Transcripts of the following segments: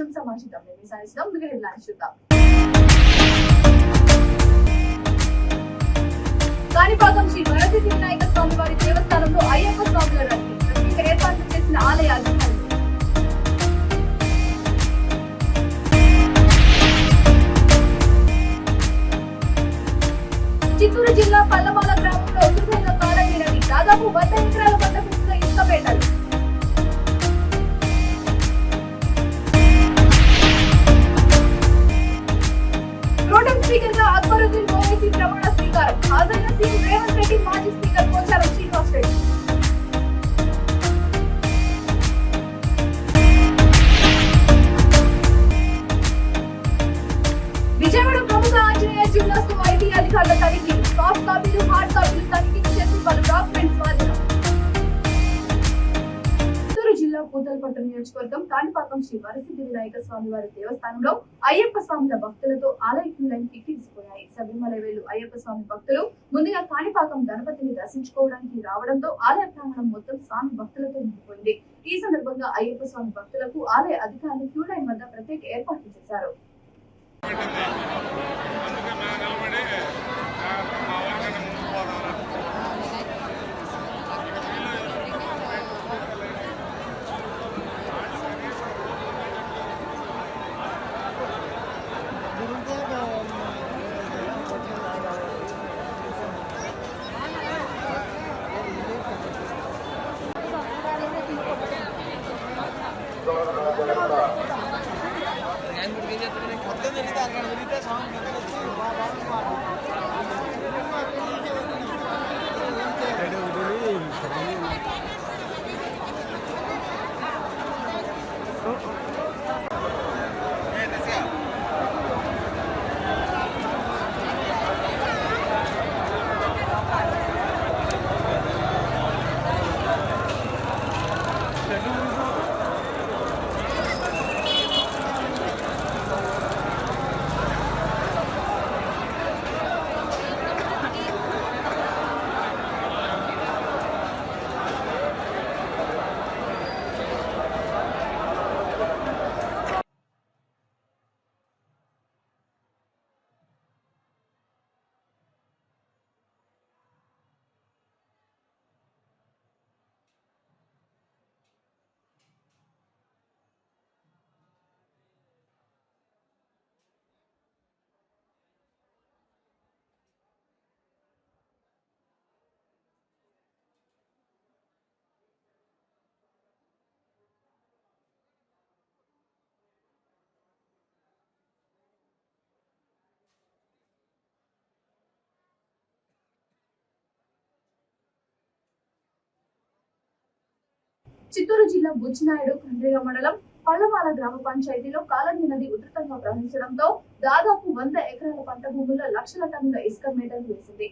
లక్ష్యం సమాచారం సాధిస్తాం. చూద్దాం. కాణిపాకం శ్రీ వరసిద్ధి వినాయక స్వామి వారి దేవస్థానంలో అయ్యప్ప స్వాముల రద్దీ ప్రత్యేక ఏర్పాట్లు చేసిన ఆలయ అధికారులు. చిత్తూరు జిల్లా పల్లమాల గ్రామంలో ఉధృతంగా కాలండి నది దాదాపు 100 ఎకరాల వద్ద పెంచిన ఇసుక పేటలు. ప్రోటెం స్పీకర్ గా అక్బరుద్దీన్ ఓవైసీ ప్రమాణ స్వీకారం. హాజరైన సీఎం రేవంత్ రెడ్డి, మాజీ స్పీకర్ పోచారం శ్రీనివాస్ రెడ్డి. విజయవాడ ప్రముఖ ఆంజనేయ జ్యువెలర్స్ ను ఐటీ అధికారుల తనిఖీ. సాఫ్ట్ కాపీలు, హార్డ్ కాపీలు తనిఖీ చేసి పలు డాక్యుమెంట్స్ స్వాధీనం. చిత్తూరు జిల్లా పూతలపట్టు నియోజకవర్గం కాణిపాకం శ్రీ వరసిద్ధి వినాయక స్వామి వారి దేవస్థానంలో అయ్యప్ప స్వాముల భక్తులతో ఆలయ క్యూ లైన్ కిక్కిరిసిపోయాయి. శబరిమల వేలు అయ్యప్ప స్వామి భక్తులు ముందుగా కాణిపాకం గణపతిని దర్శించుకోవడానికి రావడంతో ఆలయ ప్రాంగణం మొత్తం స్వామి భక్తులతో నిండిపోయింది. ఈ సందర్భంగా అయ్యప్ప స్వామి భక్తులకు ఆలయ అధికారులు క్యూ లైన్ వద్ద ప్రత్యేక ఏర్పాట్లు చేశారు. చిత్తూరు జిల్లా బుచ్చినాయుడు కండ్రిగ మండలం పల్లమాల గ్రామ పంచాయతీలో కాలండి నది ఉధృతంగా ప్రవహించడంతో దాదాపు 100 ఎకరాల పంట భూముల్లో లక్షల టన్నుల ఇసుక మేటలు వేసింది.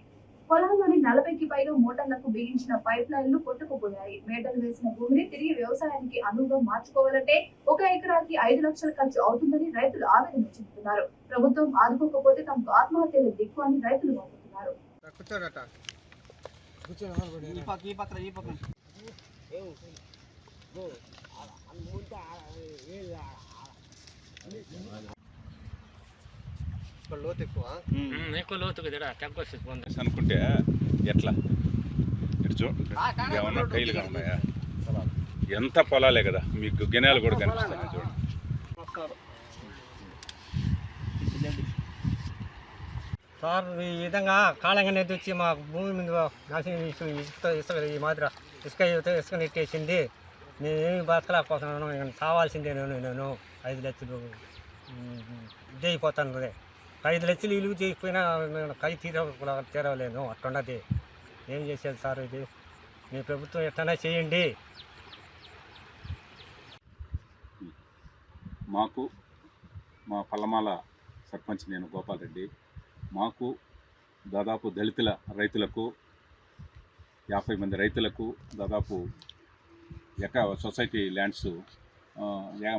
పొలాల్లోని 40కి పైగా మోటార్లకు బిగించిన పైప్ లైన్లు కొట్టుకుపోయాయి. మేటలు వేసిన భూమిని తిరిగి వ్యవసాయానికి అనువుగా మార్చుకోవాలంటే 1 ఎకరాకి 5 లక్షల ఖర్చు అవుతుందని రైతులు ఆవేదన చెందుతున్నారు. ప్రభుత్వం ఆదుకోకపోతే తమకు ఆత్మహత్యల దిక్కు అని రైతులు వాపోతున్నారు. అనుకుంటే ఎట్లా ఏమన్నా కైలుగా ఉన్నాయా? ఎంత పొలాలే కదా, మీకు గినాలు కూడా కనిపిస్తాయి చూడండి. సార్ ఈ విధంగా కాలంగా నెత్తి వచ్చి మా భూమి మీద నాశనం ఇసుక ఈ మాదిరి ఇసుక నెట్టేసింది. నేనేమి బతకలేకపోతున్నాను, చావాల్సిందే. నేను 5 లక్షలు ఇదే అయిపోతాను. 5 లక్షలు ఇల్లు చేయకపోయినా కై తీరవలేను. అట్లున్నది. ఏం చేసేది సార్ ఇది? మీ ప్రభుత్వం ఎట్లన్నా చేయండి. మాకు మా పల్లమాల సర్పంచ్ నేను గోపాల్ రెడ్డి. మాకు దాదాపు దళితుల రైతులకు 50 మంది రైతులకు దాదాపు సొసైటీ ల్యాండ్స్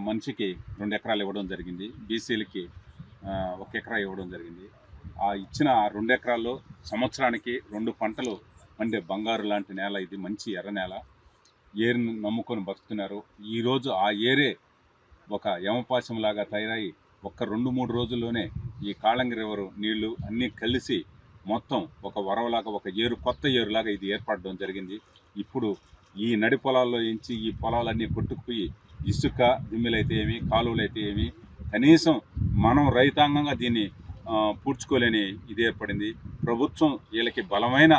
మనిషికి 2 ఎకరాలు ఇవ్వడం జరిగింది. బీసీలకి 1 ఎకరా ఇవ్వడం జరిగింది. ఆ ఇచ్చిన 2 ఎకరాల్లో సంవత్సరానికి 2 పంటలు పండే బంగారు లాంటి నేల ఇది. మంచి ఎర్ర నేల. ఏరుని నమ్ముకొని బతుకుతున్నారు. ఈరోజు ఆ ఏరే ఒక యమపాశంలాగా తయారై ఒక్క 2-3 రోజుల్లోనే ఈ కాళంగి రివర్ నీళ్లు అన్నీ కలిసి మొత్తం ఒక వరవలాగా ఒక కొత్త ఏరులాగా ఇది ఏర్పడడం జరిగింది. ఇప్పుడు ఈ నడి పొలాల్లో ఎంచి ఈ పొలాలన్నీ కొట్టుకుపోయి ఇసుక దిమ్మెలైతే ఏమి, కాలువలైతే ఏమి, కనీసం మనం రైతాంగంగా దీన్ని పూడ్చుకోలేని ఇది ఏర్పడింది. ప్రభుత్వం వీళ్ళకి బలమైన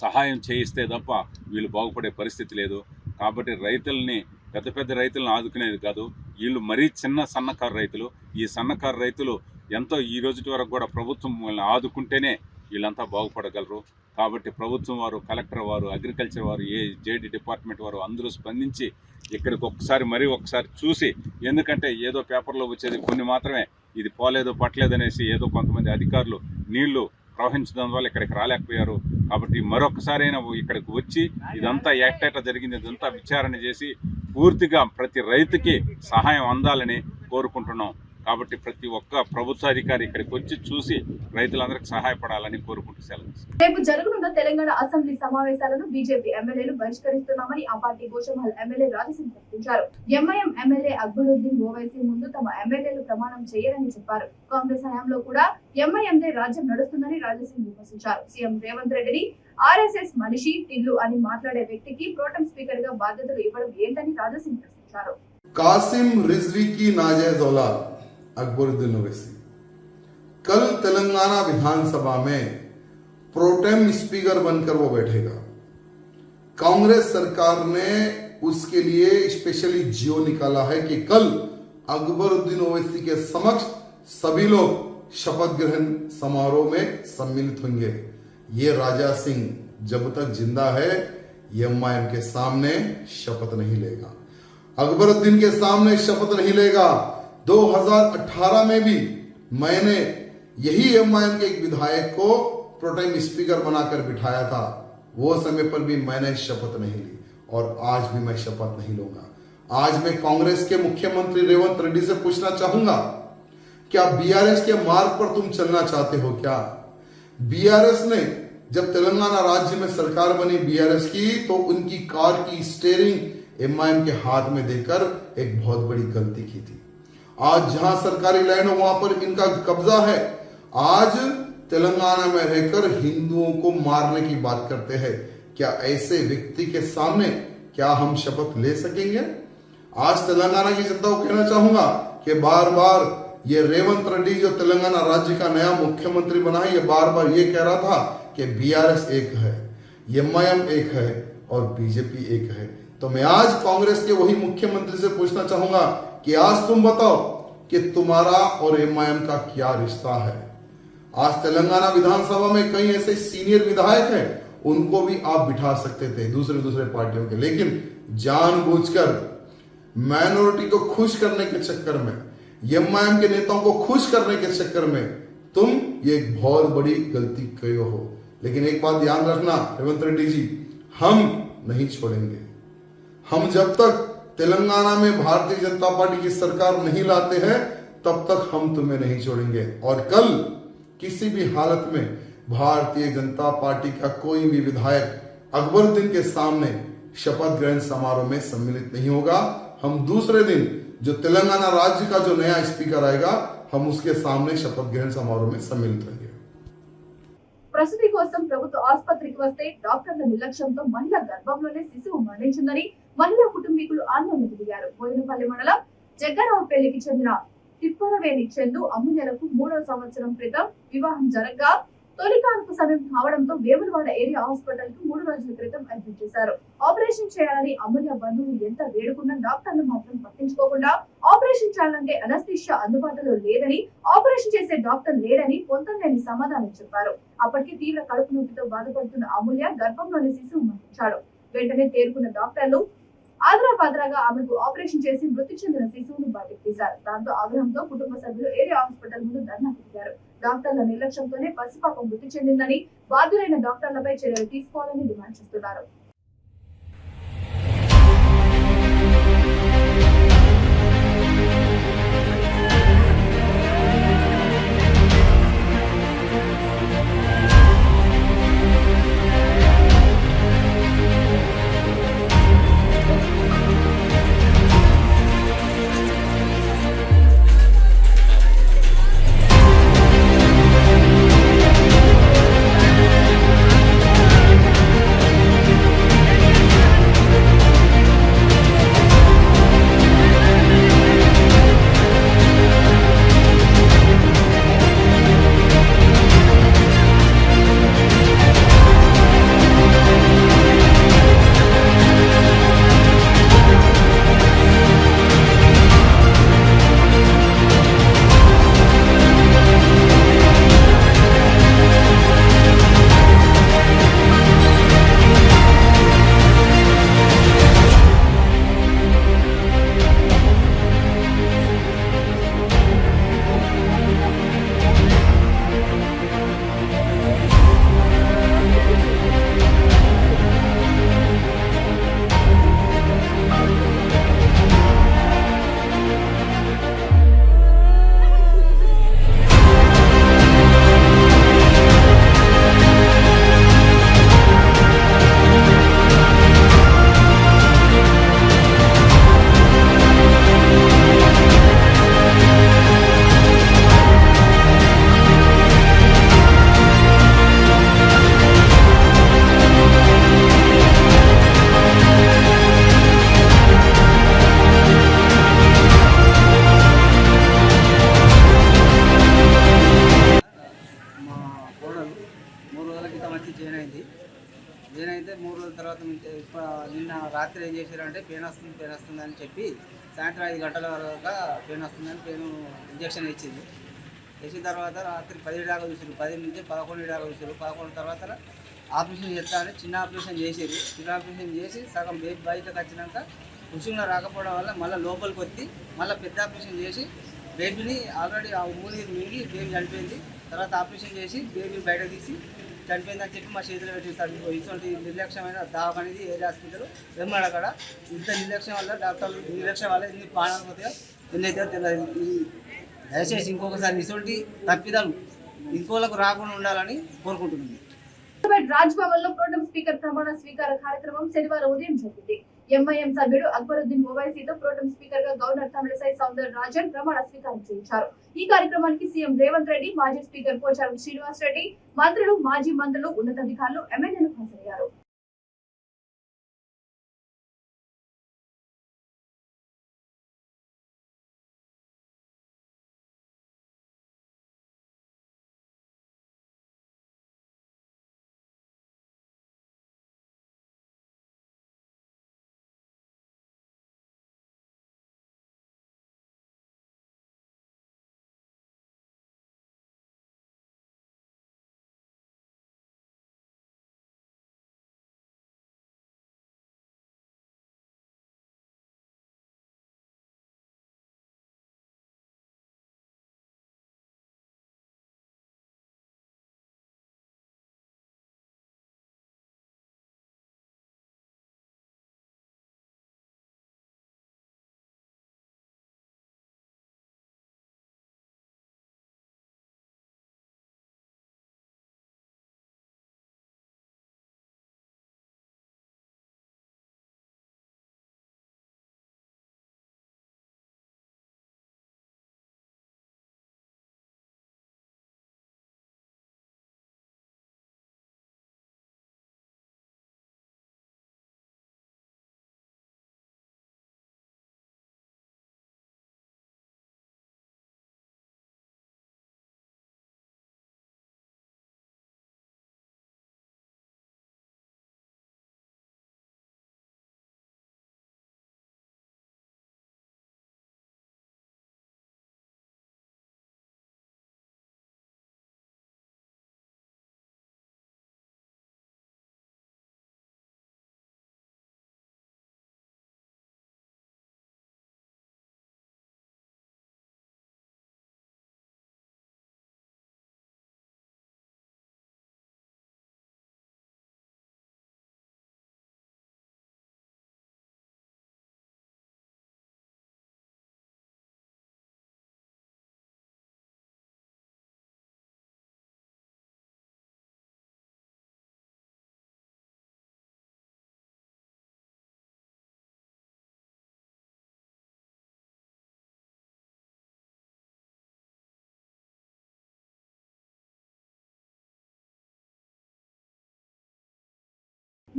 సహాయం చేయిస్తే తప్ప వీళ్ళు బాగుపడే పరిస్థితి లేదు. కాబట్టి రైతుల్ని, పెద్ద పెద్ద రైతులను ఆదుకునేది కాదు, వీళ్ళు మరీ చిన్న సన్నకారు రైతులు. ఈ సన్నకారు రైతులు ఎంతో ఈ రోజు వరకు కూడా ప్రభుత్వం వాళ్ళని ఆదుకుంటేనే వీళ్ళంతా బాగుపడగలరు. కాబట్టి ప్రభుత్వం వారు, కలెక్టర్ వారు, అగ్రికల్చర్ వారు, జేడీ డిపార్ట్మెంట్ వారు అందరూ స్పందించి ఇక్కడికి ఒకసారి చూసి, ఎందుకంటే ఏదో పేపర్లో వచ్చేది కొన్ని మాత్రమే, ఇది పోలేదు పట్టలేదు అనేసి ఏదో కొంతమంది అధికారులు నీళ్లు ప్రవహించడం వల్ల ఇక్కడికి రాలేకపోయారు. కాబట్టి మరొకసారైనా ఇక్కడికి వచ్చి ఇదంతా ఎట్లా జరిగింది ఇదంతా విచారణ చేసి పూర్తిగా ప్రతి రైతుకి సహాయం అందాలని కోరుకుంటున్నాం. కాబట్టి ప్రతి ఒక్క ప్రభుత్వ అధికారి ఇక్కడికి వచ్చి చూసి రైతులందరికీ సహాయపడాలని కోరుకుంటూ సెలవు. రేపు జరగనున్న తెలంగాణ అసెంబ్లీ సమావేశాలను బీజేపీ ఎమ్మెల్యేలు బహిష్కరిస్తున్నామని ఆ పార్టీ గోషమహల్ ఎమ్మెల్యే రాజసింగ్ ప్రకటించారు. ఎంఐఎం ఎమ్మెల్యే అక్బరుద్దీన్ ఓవైసీ ముందు తమ ఎమ్మెల్యేలు ప్రమాణం చేయరని చెప్పారు. కాంగ్రెస్ హయాంలో కూడా ఎంఐఎందే రాజ్యం నడుస్తుందని రాజసింగ్ విమర్శించారు. సీఎం రేవంత్ రెడ్డిని ఆర్ఎస్ఎస్ మనిషి, టిల్లు అని మాట్లాడే వ్యక్తికి ప్రోటెం స్పీకర్ గా బాధ్యతలు ఇవ్వడం ఏంటని రాజసింగ్ ప్రశ్నించారు. कासिम रिजवी की नाजायज औलाद अकबरुद्दीन ओवैसी कल तेलंगाना विधानसभा में प्रोटेम स्पीकर बनकर वो बैठेगा। कांग्रेस सरकार ने उसके लिए स्पेशली जियो निकाला है कि कल अकबरुद्दीन ओवैसी के समक्ष सभी लोग शपथ ग्रहण समारोह में सम्मिलित होंगे। ये राजा सिंह जब तक जिंदा है एमआईएम के सामने शपथ नहीं लेगा, अकबरुद्दीन के सामने शपथ नहीं लेगा। 2018 में भी मैंने यही एमआईएम के एक विधायक को प्रोटेम स्पीकर बनाकर बिठाया था। वो समय पर भी मैंने शपथ नहीं ली और आज भी मैं शपथ नहीं लूंगा। आज मैं कांग्रेस के मुख्यमंत्री रेवंत रेड्डी से पूछना चाहूंगा, क्या बीआरएस के मार्ग पर तुम चलना चाहते हो क्या? बीआरएस ने जब तेलंगाना राज्य में सरकार बनी बीआरएस की, तो उनकी कार की स्टीयरिंग एमआईएम के हाथ में देकर एक बहुत बड़ी गलती की थी। आज जहां सरकारी लैंड हो वहां पर इनका कब्जा है। आज तेलंगाना में रहकर हिंदुओं को मारने की बात करते हैं। क्या ऐसे व्यक्ति के सामने क्या हम शपथ ले सकेंगे? आज तेलंगाना की जनता को कहना चाहूंगा कि बार बार ये रेवंत रेड्डी जो तेलंगाना राज्य का नया मुख्यमंत्री बना है, ये बार बार ये कह रहा था कि बीआरएस एक है, एमआईएम एक है और बीजेपी एक है। तो मैं आज कांग्रेस के वही मुख्यमंत्री से पूछना चाहूंगा कि आज तुम बताओ कि तुम्हारा और एमआईएम का क्या रिश्ता है। आज तेलंगाना विधानसभा में कई ऐसे सीनियर विधायक हैं, उनको भी आप बिठा सकते थे दूसरे पार्टियों के, लेकिन जानबूझकर माइनॉरिटी को खुश करने के चक्कर में, एमआईएम के नेताओं को खुश करने के चक्कर में तुम ये एक बहुत बड़ी गलती किए हो। लेकिन एक बात ध्यान रखना रेवंत रेड्डी जी, हम नहीं छोड़ेंगे। हम जब तक तेलंगाना में भारतीय जनता पार्टी की सरकार नहीं लाते हैं तब तक हम तुम्हें नहीं छोड़ेंगे। और कल किसी भी हालत में भारतीय जनता पार्टी का कोई भी विधायक अकबरुद्दीन के सामने शपथ ग्रहण समारोह में सम्मिलित नहीं होगा। हम दूसरे दिन जो तेलंगाना राज्य का जो नया स्पीकर आएगा, हम उसके सामने शपथ ग्रहण समारोह में सम्मिलित होंगे। ప్రసూతి కోసం ప్రభుత్వ ఆసుపత్రికి వస్తే డాక్టర్ల నిర్లక్ష్యంతో మహిళ గర్భంలోనే శిశువు మరణించిందని మహిళా కుటుంబీకులు ఆందోళనకు దిగారు. బోయినపల్లి మండలం జగ్గరావుపల్లికి చెందిన తిప్పరవేణి చందు అమూల్యలకు 3వ సంవత్సరం క్రితం వివాహం జరగ్గా తొలి కాన్పు సమయం కావడంతో వేములవాడ ఏరియా హాస్పిటల్ కు 3 రోజుల క్రితం అడ్మిట్ చేశారు. ఆపరేషన్ చేయాలని అమూల్య బంధువులు ఎంత వేడుకున్నా డాక్టర్లు మాత్రం పట్టించుకోకుండా ఆపరేషన్ చేయాలంటే అనస్థీషియా అందుబాటులో లేదని, ఆపరేషన్ చేసే డాక్టర్ లేడని పొంతలేని సమాధానం చెప్పారు. అప్పటికి తీవ్ర కడుపు నొప్పితో బాధపడుతున్న అమూల్య గర్భంలోని శిశువు మరణించాడు. వెంటనే తేరుకున్న డాక్టర్లు ఆదరాబాదరాగా ఆమెకు ఆపరేషన్ చేసి మృతి చెందిన శిశువును బయటకు తీశారు. దాంతో ఆగ్రహంతో కుటుంబ సభ్యులు ఏరియా హాస్పిటల్ ముందు ధర్నా పెట్టారు. డాక్టర్ల నిర్లక్ష్యంతోనే పసిపాప మృతి చెందిందని, బాధ్యులైన డాక్టర్లపై చర్యలు తీసుకోవాలని డిమాండ్ చేస్తున్నారు. తర్వాత నిన్న రాత్రి ఏం చేశారంటే పెయిన్ వస్తుంది అని చెప్పి సాయంత్రం 5 గంటల వరకు పెయిన్ వస్తుందని పెయిన్ ఇంజక్షన్ ఇచ్చింది. వేసిన తర్వాత రాత్రి 10 దాకా చూసారు, 10 నుంచి 11 దాకా చూసారు. 11 తర్వాత ఆపరేషన్ చేస్తారని చిన్న ఆపరేషన్ చేసారు. చిన్న ఆపరేషన్ చేసి సగం బేబీ బయటకు వచ్చినాక ఉషుంలో రాకపోవడం వల్ల మళ్ళీ లోపలికి వచ్చి మళ్ళీ పెద్ద ఆపరేషన్ చేసి బేబీని ఆల్రెడీ ఆ మూడు మింగి బేబీ చనిపోయింది. తర్వాత ఆపరేషన్ చేసి బేబీ బయట తీసి చనిపోయిందని చెప్పి మా చేతిలో పెట్టిస్తారు. ఇటువంటి నిర్లక్ష్యమైన దావా అనేది ఏరియా హాస్పిటల్ వెమ్మడ అక్కడ ఇంత నిర్లక్ష్యం వల్ల డాక్టర్లు నిర్లక్ష్యం వల్ల ఇన్ని ప్రాణాలు పోతాయో ఎన్నైతే తెలియదు. దయచేసి ఇంకొకసారి ఇటువంటి తప్పిదాలు ఇంకోలకు రాకుండా ఉండాలని కోరుకుంటున్నాను. రాజ్భవన్ లో ప్రోటెం స్పీకర్ ప్రమాణ స్వీకార కార్యక్రమం శనివారం ఉదయం జరిగింది. ఎంఐఎం సభ్యుడు అక్బరుద్దీన్ ఓవైసీతో ప్రోటెం స్పీకర్ గా గవర్నర్ తమిళసై సౌందర రాజన్ ప్రమాణ స్వీకారం చేయించారు. ఈ కార్యక్రమానికి సీఎం రేవంత్ రెడ్డి, మాజీ స్పీకర్ పోచారం శ్రీనివాస్ రెడ్డి, మంత్రులు, మాజీ మంత్రులు, ఉన్నతాధికారులు, ఎమ్మెల్యేలు హాజరయ్యారు.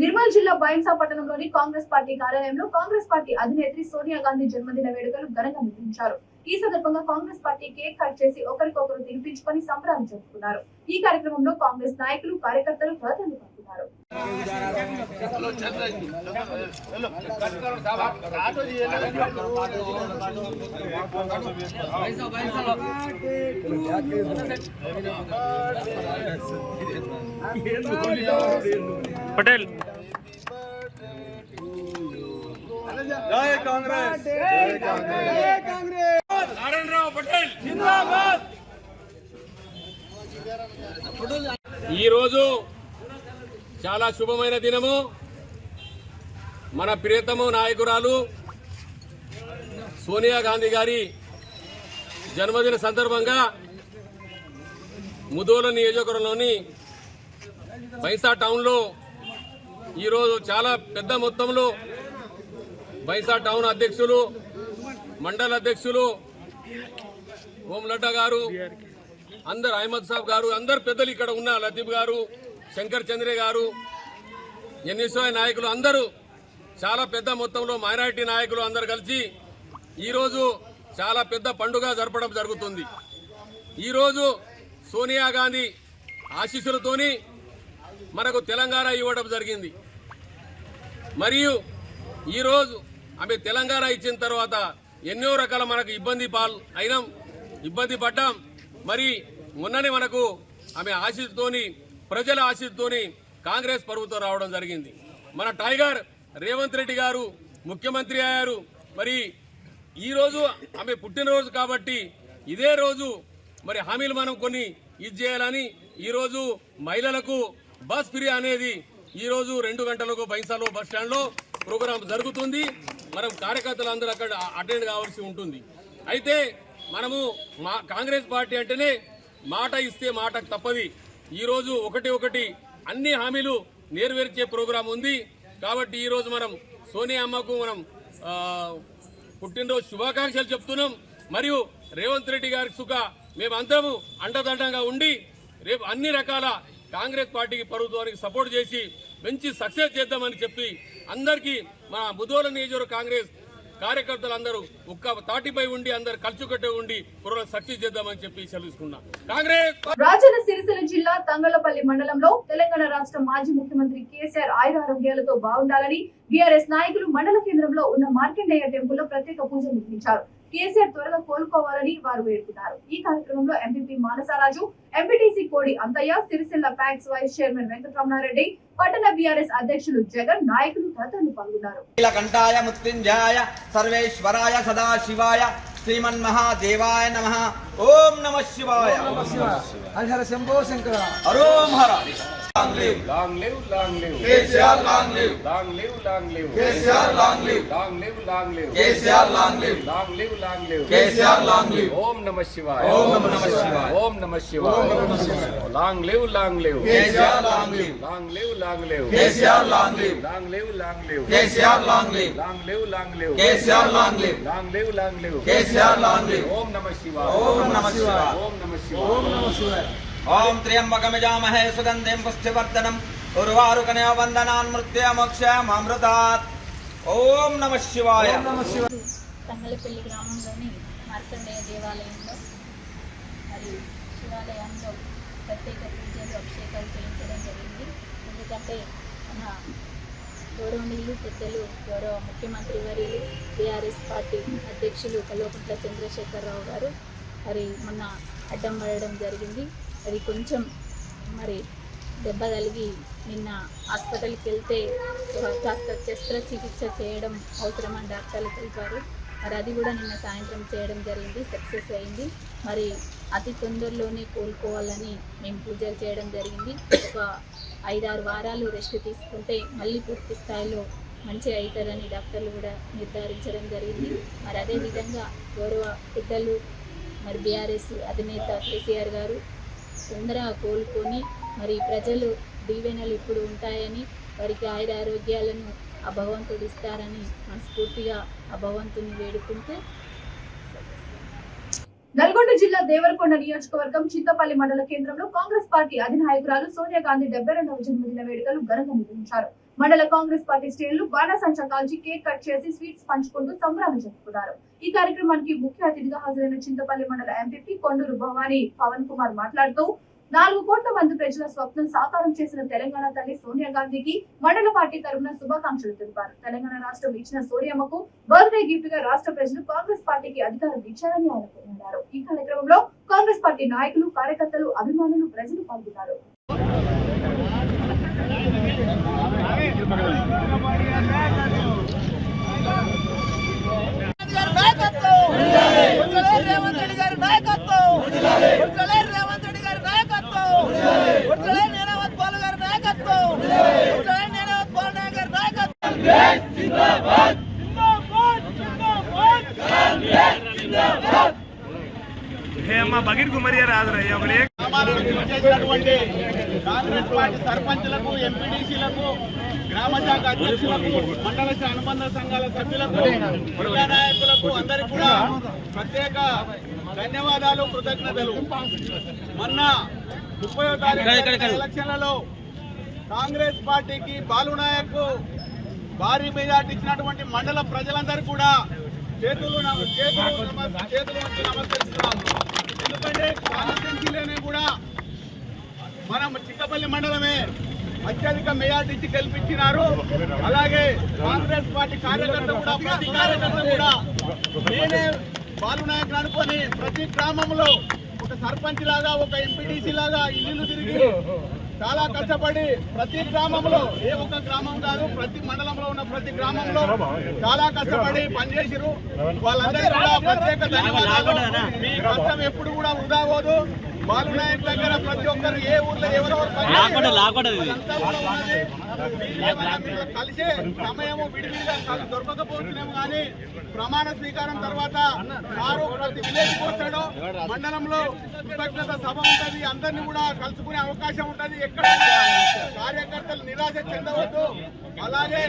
నిర్మల్ జిల్లా బైంసా పట్టణంలోని కాంగ్రెస్ పార్టీ కార్యాలయంలో కాంగ్రెస్ పార్టీ అధినేత్రి సోనియా గాంధీ జన్మదిన వేడుకలు ఘనంగా నిర్వహించారు. ఈ సందర్భంగా కాంగ్రెస్ పార్టీ కేక్ కట్ చేసి ఒకరికొకరు తినిపించుకొని సంబరాలు జరుపుకున్నారు. ఈ కార్యక్రమంలో కాంగ్రెస్ నాయకులు, కార్యకర్తలు తదితరులు పాల్గొన్నారు. పటేల్ జై కాంగ్రెస్, జై కాంగ్రెస్, జై కాంగ్రెస్. నారాయణరావు పటేల్ జిందాబాద్. ఈరోజు చాలా శుభమైన దినము. మన ప్రియతమ నాయకురాలు సోనియా గాంధీ గారి జన్మదిన సందర్భంగా ముదోల నియోజకవర్గంలోని బైంసా టౌన్లో ఈరోజు చాలా పెద్ద మొత్తంలో బైంసా టౌన్ అధ్యక్షులు, మండల అధ్యక్షులు ఓం లడ్డా గారు, అందరు అహ్మద్ సాబ్ గారు, అందరు పెద్దలు ఇక్కడ ఉన్న లతీఫ్ గారు, శంకర్ చంద్రే గారు, ఎన్ఎస్ఐ నాయకులు అందరూ చాలా పెద్ద మొత్తంలో మైనారిటీ నాయకులు అందరు కలిసి ఈరోజు చాలా పెద్ద పండుగ జరపడం జరుగుతుంది. ఈరోజు సోనియా గాంధీ ఆశీస్సులతోని మనకు తెలంగాణ ఇవ్వడం జరిగింది. మరియు ఈరోజు ఆమె తెలంగాణ ఇచ్చిన తర్వాత ఎన్నో రకాల మనకు ఇబ్బంది పడ్డాం. మరి మొన్ననే మనకు ఆమె ఆశీస్సుతోని, ప్రజల ఆశీస్సుతోని కాంగ్రెస్ ప్రభుత్వం రావడం జరిగింది. మన టైగర్ రేవంత్ రెడ్డి గారు ముఖ్యమంత్రి అయ్యారు. మరి ఈరోజు ఆమె పుట్టినరోజు కాబట్టి ఇదే రోజు మరి హామీలు మనం కొన్ని చేయాలని ఈరోజు మహిళలకు బస్ ఫ్రీ అనేది ఈరోజు 2 గంటలకు బైంసాలో బస్ స్టాండ్లో ప్రోగ్రాం జరుగుతుంది. మనం కార్యకర్తలు అందరూ అక్కడ అటెండ్ కావాల్సి ఉంటుంది. అయితే మనము కాంగ్రెస్ పార్టీ అంటేనే మాట ఇస్తే మాటకు తప్పది. ఈరోజు ఒకటి అన్ని హామీలు నెరవేర్చే ప్రోగ్రాం ఉంది. కాబట్టి ఈరోజు మనం సోనియా అమ్మకు మనం పుట్టినరోజు శుభాకాంక్షలు చెప్తున్నాం. మరియు రేవంత్ రెడ్డి గారికి మేమందరము అండదండంగా ఉండి రేపు అన్ని రకాల కాంగ్రెస్ పార్టీకి ప్రభుత్వానికి సపోర్ట్ చేసి మంచి సక్సెస్ చేద్దామని చెప్పి అందరికీ మా ముదోల నియోజకవర్గ కాంగ్రెస్ కార్యకర్తలందరూ ఒక్క తాటిపై ఉండి అందరు కలిసికట్టే ఉండి ప్రోగ్రాం సక్సెస్ చేద్దామని చెప్పి సెలవుకున్నాం. కాంగ్రెస్ రాజన్న సిరిసిల్ల జిల్లా తంగళ్లపల్లి మండలంలో తెలంగాణ రాష్ట్ర మాజీ ముఖ్యమంత్రి కేసీఆర్ ఆయురారోగ్యాలతో బాగుండాలని బీఆర్ఎస్ నాయకులు మండల కేంద్రంలో ఉన్న మార్కండేయ టెంపుల్ లో ప్రత్యేక పూజలు నిర్వహించారు. కేసీఆర్ త్వరగా కోలుకోవాలని వారు వేడుకున్నారు. ఈ కార్యక్రమంలో MPP Manasaraju, MPTC Kodi Antayya, Sircilla PACS vice chairman Venkataramana Reddy, పట్టణ బీఆర్ఎస్ అధ్యక్షులు జగన్, నాయకులు తదితరులు పాల్గొన్నారు. నీలకంఠాయ మృత్యుంజయాయ సర్వేశ్వరాయ సదాశివాయ శ్రీమన్మహాదేవాయ నమః. ఓం నమః శివాయ. హర శంభో శంకర. హరోం హర. Long live, long live, long live. KCR long live. Long live, long live. KCR long live. Long live, long live. KCR long live. Long live, long live. KCR long live. Om Namah Shivaya. Om Namah Shivaya. Om Namah Shivaya. Om Namah Shivaya. Long live, long live. KCR long live. Long live, long live. KCR long live. Long live, long live. KCR long live. Long live, long live. KCR long live. Long live, long live. KCR long live. Om Namah Shivaya. Om Namah Shivaya. Om Namah Shivaya. Om Namah Shivaya. Om Triambakam Sugandhim Pushtivardhanam Urvarukanya Vandanan Mrutyamoksham Amrutat. Om Namah Shivaya. Thangallapalli గ్రామంలోని మార్కండేయ దేవాలయంలో మరియు శివాలయంలో ప్రత్యేక పూజలు అభిషేకాలు చేయించడం జరిగింది. ఎందుకంటే మన గౌరవనీయులు పెద్దలు గౌరవ ముఖ్యమంత్రి వర్యులు బీఆర్ఎస్ పార్టీ అధ్యక్షులు కల్వకుంట్ల చంద్రశేఖరరావు గారు మరి మొన్న అడ్డం పడడం జరిగింది. అది కొంచెం మరి దెబ్బ తగిలి నిన్న హాస్పిటల్కి వెళ్తే కాస్త శస్త్రచికిత్స చేయడం అవసరమని డాక్టర్లు తెలిపారు. మరి అది కూడా నిన్న సాయంత్రం చేయడం జరిగింది, సక్సెస్ అయింది. మరి అతి తొందరలోనే కోలుకోవాలని మేము పూజలు చేయడం జరిగింది. ఒక 5-6 వారాలు రెస్ట్ తీసుకుంటే మళ్ళీ పూర్తి స్థాయిలో మంచిగా అవుతారని డాక్టర్లు కూడా నిర్ధారించడం జరిగింది. మరి అదేవిధంగా గౌరవ పెద్దలు మరి బీఆర్ఎస్ అధినేత కేసీఆర్ గారు తొందరగా కోలుకొని మరి ప్రజలు దీవెనలు ఇప్పుడు ఉంటాయని, వారికి ఆరోగ్యాలను ఆ భగవంతుడు ఇస్తారని మనస్ఫూర్తిగా ఆ భగవంతుని వేడుకుంటూ. నల్గొండ జిల్లా దేవరకొండ నియోజకవర్గం చింతపల్లి మండల కేంద్రంలో కాంగ్రెస్ పార్టీ అధినాయకురాలు సోనియా గాంధీ 72వ జన్మదిన వేడుకలు ఘనంగా నిర్వహించారు. మండల కాంగ్రెస్ పార్టీ శ్రేణులు బాణాసంచా కాల్చి కేక్ కట్ చేసి స్వీట్స్ పంచుకుంటూ సంబరాలు జరుపుకున్నారు. ఈ కార్యక్రమానికి ముఖ్య అతిథిగా హాజరైన చింతపల్లి మండల ఎంపీపీ కొండూరు భవానీ పవన్ కుమార్ మాట్లాడుతూ 4 కోట్ల మంది ప్రజల స్వప్నం సాకారం చేసిన తెలంగాణ తల్లి సోనియా గాంధీకి మండల పార్టీ తరఫున శుభాకాంక్షలు తెలిపారు. తెలంగాణ రాష్ట్రం ఇచ్చిన సోనియామ్మకు బర్త్డే గిఫ్ట్ గా రాష్ట్ర ప్రజలు కాంగ్రెస్ పార్టీకి అధికారం ఇచ్చారని ఆయన పేర్కొన్నారు. ఈ కార్యక్రమంలో కాంగ్రెస్ పార్టీ నాయకులు, కార్యకర్తలు, అభిమానులు, ప్రజలు పాల్గొన్నారు. బగిర్ కుమరియా రాజురయ్య కాంగ్రెస్ పార్టీ సర్పంచులకు, ఎంపీడీసీలకు, గ్రామ శాఖ అధ్యక్షులకు, మండల అనుబంధ సంఘాల సభ్యులకు, ప్రజా నాయకులకు అందరికీ కూడా ప్రత్యేక ధన్యవాదాలు, కృతజ్ఞతలు. మొన్న 30వ తారీఖు ఎలక్షన్లలో కాంగ్రెస్ పార్టీకి బాలునాయక్ భారీ మెజార్టీ ఇచ్చినటువంటి మండల ప్రజలందరూ కూడా చేతులు వంచి నమస్కరిస్తున్నాం. ఎందుకంటే కాన్స్టిట్యున్సీలోనే కూడా మనం చిక్కపల్లి మండలమే అత్యధిక మెజార్టీ గెలిపించినారు. అలాగే కాంగ్రెస్ పార్టీ కార్యకర్త కూడా ప్రతి కార్యకర్త కూడా నేనే బాలునాయక్ అనుకొని ప్రతి గ్రామంలో ఒక సర్పంచ్ లాగా ఒక ఎంపీటీసీ లాగా ఇల్లు తిరిగి చాలా కష్టపడి ప్రతి గ్రామంలో ఏ ఒక్క గ్రామం కాదు ప్రతి మండలంలో ఉన్న ప్రతి గ్రామంలో చాలా కష్టపడి పనిచేసిరు. వాళ్ళందరికీ కూడా ప్రత్యేక ధన్యవాదాలు. మీ కష్టం ఎప్పుడు కూడా వృధా పోదు. బాలునాయక్ దగ్గర ప్రతి ఒక్కరు ఏ ఊర్లో ఎవరెవరు కలిసే సమయము విడివిడిగా దొరకకపోతున్నాము. కానీ ప్రమాణ స్వీకారం తర్వాత వారు ప్రతి విలేజ్కి వస్తాడు. మండలంలో కృతజ్ఞత సభ ఉంటుంది. అందరినీ కూడా కలుసుకునే అవకాశం ఉంటుంది. ఎక్కడ కార్యకర్తలు నిరాశ చెందవద్దు. అలాగే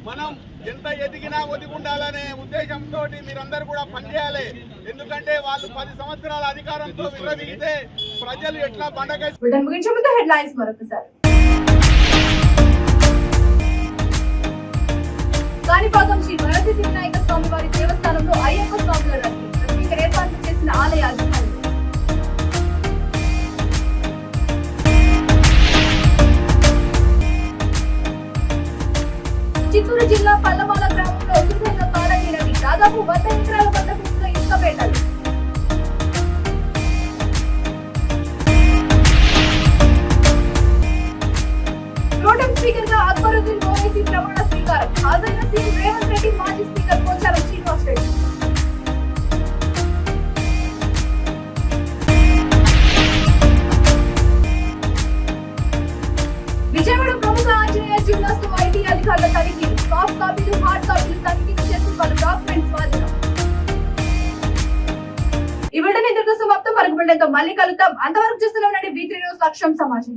మనం ఎంత ఎదిగినా ఒదిగి ఉండాలనే ఉద్దేశంతో మీరందరూ కూడా పనిచేయాలి. ఎందుకంటే వాళ్ళు 10 సంవత్సరాల అధికారంతో విర్రవీగితే ప్రజలు ఎట్లా బండగా. ముగించే ముందు హెడ్లైన్స్ మరొకసారి. కాణిపాకం శ్రీ వరసిద్ధి వినాయక స్వామి వారి దేవస్థానంలో అయ్యప్ప స్వాముల రద్దీ. ప్రత్యేక ఏర్పాట్లు చేసిన ఆలయ అధికారులు. చిత్తూరు జిల్లా పల్లమాల గ్రామంలో ఉధృతంగా కాళంగి నది. దాదాపు 100 ఎకరాల పంట భూమిలో ఇసుక వేటలు. ప్రోటెం స్పీకర్ గా అక్బరుద్దీన్ ఓవైసీ ప్రమాణ స్వీకారం. హాజరైన సీఎం రేవంత్ రెడ్డి, మాజీ స్పీకర్ పోచారం శ్రీనివాస్ రెడ్డి. విజయవాడ ప్రముఖ ఆంజనేయ జిమ్నాస్ట్ ఐటీ అధికారుల తనిఖీ. సాఫ్ట్ కాపీలు, హార్డ్ కాపీలు తనిఖీ చేసి పలు డాక్యుమెంట్స్ స్వాధీనం. ఈ వెంటనే ఇంతటితో సమాప్తం. మరొక బిల్డెన్తో మళ్ళీ కలుద్దాం. అంతవరకు చూస్తూనే ఉండండి V3 న్యూస్. లక్ష్యం సమాజం.